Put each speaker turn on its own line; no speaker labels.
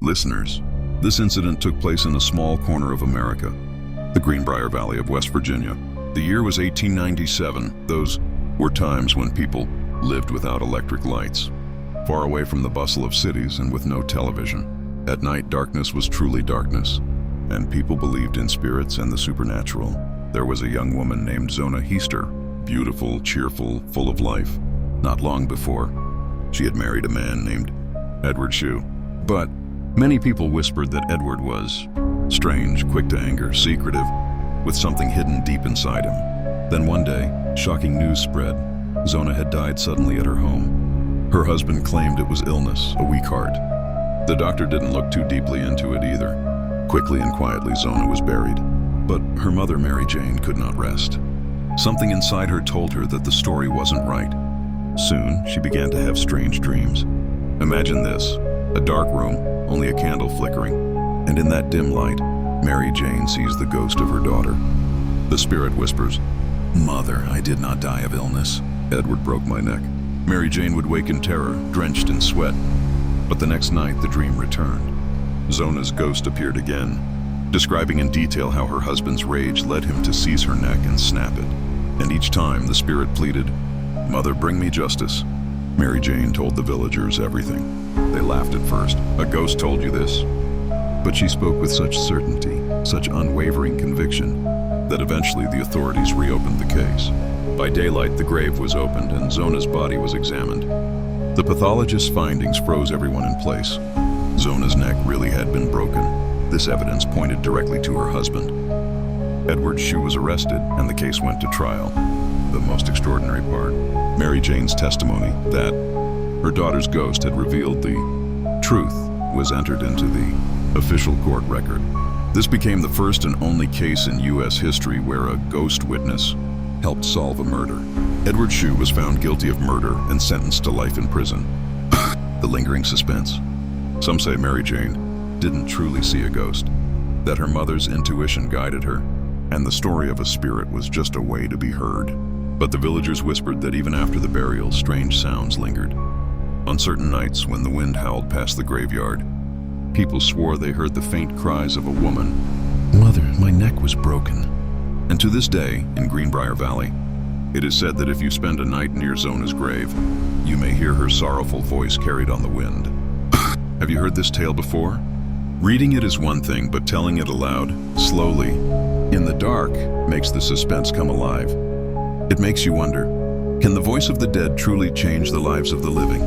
Listeners, this incident took place in a small corner of America, the Greenbrier Valley of West Virginia. The year was 1897. Those were times when people lived without electric lights, far away from the bustle of cities and with no television. At night, darkness was truly darkness, and people believed in spirits and the supernatural. There was a young woman named Zona Heaster, beautiful, cheerful, full of life. Not long before, she had married a man named Edward Shue. But many people whispered that Edward was strange, quick to anger, secretive, with something hidden deep inside him. Then one day, shocking news spread. Zona had died suddenly at her home. Her husband claimed it was illness, a weak heart. The doctor didn't look too deeply into it either. Quickly and quietly, Zona was buried. But her mother, Mary Jane, could not rest. Something inside her told her that the story wasn't right. Soon, she began to have strange dreams. Imagine this, a dark room, only a candle flickering, and in that dim light, Mary Jane sees the ghost of her daughter. The spirit whispers, "Mother, I did not die of illness. Edward broke my neck." Mary Jane would wake in terror, drenched in sweat. But the next night, the dream returned. Zona's ghost appeared again, describing in detail how her husband's rage led him to seize her neck and snap it. And each time, the spirit pleaded, "Mother, bring me justice." Mary Jane told the villagers everything. They laughed at first. "A ghost told you this?" But she spoke with such certainty, such unwavering conviction, that eventually the authorities reopened the case. By daylight, the grave was opened and Zona's body was examined. The pathologist's findings froze everyone in place. Zona's neck really had been broken. This evidence pointed directly to her husband. Edward Shue was arrested and the case went to trial. The most extraordinary part, Mary Jane's testimony that her daughter's ghost had revealed the truth, was entered into the official court record. This became the first and only case in U.S. history where a ghost witness helped solve a murder. Edward Shue was found guilty of murder and sentenced to life in prison. The lingering suspense. Some say Mary Jane didn't truly see a ghost, that her mother's intuition guided her, and the story of a spirit was just a way to be heard. But the villagers whispered that even after the burial, strange sounds lingered. On certain nights, when the wind howled past the graveyard, people swore they heard the faint cries of a woman, "Mother, my neck was broken." And to this day, in Greenbrier Valley, it is said that if you spend a night near Zona's grave, you may hear her sorrowful voice carried on the wind. Have you heard this tale before? Reading it is one thing, but telling it aloud, slowly, in the dark, makes the suspense come alive. It makes you wonder, can the voice of the dead truly change the lives of the living?